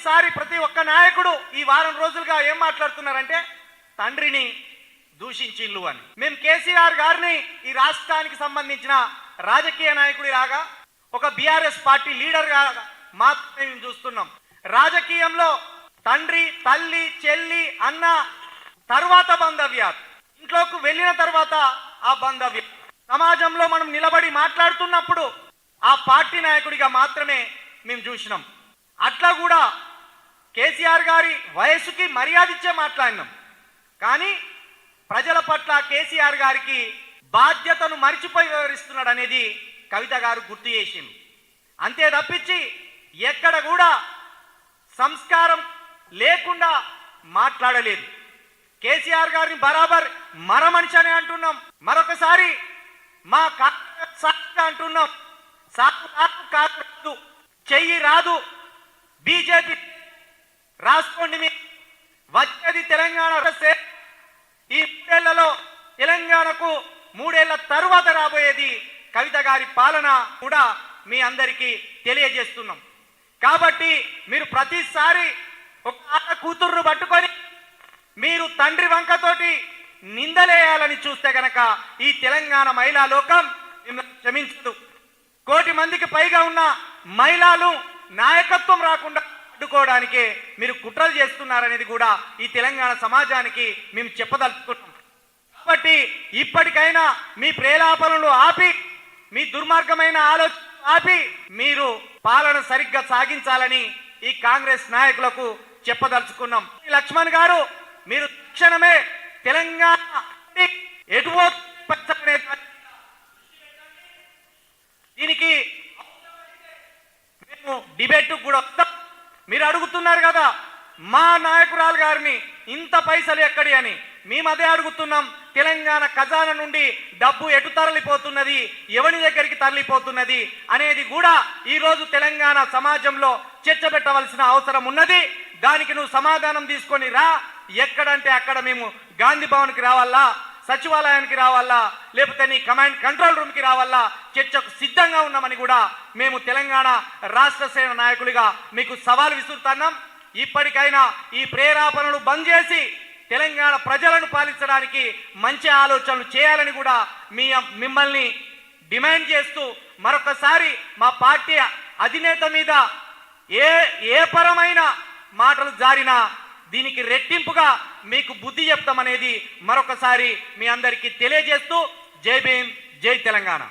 ప్రతిసారి ప్రతి ఒక్క నాయకుడు ఈ వారం రోజులుగా ఏం మాట్లాడుతున్నారంటే తండ్రిని దూషించిల్లు అని. మేము కేసీఆర్ గారిని ఈ రాష్ట్రానికి సంబంధించిన రాజకీయ నాయకుడి లాగా ఒక బీఆర్ఎస్ పార్టీ లీడర్ గా మాత్రమే మేము చూస్తున్నాం. రాజకీయంలో తండ్రి, తల్లి, చెల్లి, అన్న తర్వాత బంధవ్యాలు, ఇంట్లోకి వెళ్ళిన తర్వాత ఆ బంధవ్యం, సమాజంలో మనం నిలబడి మాట్లాడుతున్నప్పుడు ఆ పార్టీ నాయకుడిగా మాత్రమే మేము చూసినాం. అట్లా కూడా కేసీఆర్ గారి వయసుకి మర్యాద ఇచ్చే మాట్లాడినాం. కానీ ప్రజల పట్ల కేసీఆర్ గారికి బాధ్యతను మరిచిపోయి వ్యవహరిస్తున్నాడు అనేది కవిత గారు గుర్తు చేసింది. అంతే తప్పించి ఎక్కడ కూడా సంస్కారం లేకుండా మాట్లాడలేదు. కేసీఆర్ గారిని బరాబర్ మర మనిషి అని అంటున్నాం. మరొకసారి మా అంటున్నాం. కాదు, చెయ్యి రాదు, బీజేపీ రాసుకోండి. మీ వచ్చేది తెలంగాణ. ఈ 3 ఏళ్లలో తెలంగాణకు 3 ఏళ్ల తరువాత రాబోయేది కవిత గారి పాలన కూడా మీ అందరికీ తెలియజేస్తున్నాం. కాబట్టి మీరు ప్రతిసారి ఒక ఆడ కూతుర్రు పట్టుకొని మీరు తండ్రి వంకతోటి నిందలేయాలని చూస్తే గనక ఈ తెలంగాణ మహిళా లోకం మిమ్మల్ని క్షమించదు. 1 కోటి మందికి పైగా ఉన్న మహిళలు నాయకత్వం రాకుండా అడ్డుకోవడానికే మీరు కుట్రలు చేస్తున్నారనేది కూడా ఈ తెలంగాణ సమాజానికి మేము చెప్పదలుచుకుంటాం. కాబట్టి ఇప్పటికైనా మీ ప్రేలాపనలు ఆపి, మీ దుర్మార్గమైన ఆలోచన ఆపి మీరు పాలన సరిగ్గా సాగించాలని ఈ కాంగ్రెస్ నాయకులకు చెప్పదలుచుకున్నాం. లక్ష్మణ్ గారు, మీరు తక్షణమే తెలంగాణ దీనికి మేము డిబేట్ కూడా వస్తాం. మీరు అడుగుతున్నారు కదా మా నాయకురాలు గారిని ఇంత పైసలు ఎక్కడి అని. మేము అదే అడుగుతున్నాం. తెలంగాణ ఖజానా నుండి డబ్బు ఎటు తరలిపోతున్నది, ఎవరి దగ్గరికి తరలిపోతున్నది అనేది కూడా ఈరోజు తెలంగాణ సమాజంలో చర్చ పెట్టవలసిన అవసరం ఉన్నది. దానికి నువ్వు సమాధానం తీసుకొని రా. ఎక్కడంటే అక్కడ మేము గాంధీ భవన్కి రావాలా, సచివాలయానికి రావాలా, లేకపోతే నీ కమాండ్ కంట్రోల్ రూమ్కి రావాలా, చర్చకు సిద్ధంగా ఉన్నామని కూడా మేము తెలంగాణ రాష్ట్ర సేన నాయకులుగా మీకు సవాల్ విసురుతున్నాం. ఇప్పటికైనా ఈ ప్రేరేపణలు బంద్ చేసి తెలంగాణ ప్రజలను పాలించడానికి మంచి ఆలోచనలు చేయాలని కూడా మిమ్మల్ని డిమాండ్ చేస్తూ మరొకసారి మా పార్టీ అధినేత మీద ఏ పరమైన మాటలు జారినా దీనికి రెట్టింపుగా మీకు బుద్ధి చెప్తామనేది మరొకసారి మీ అందరికీ తెలియజేస్తూ జై భీమ్, జై తెలంగాణ.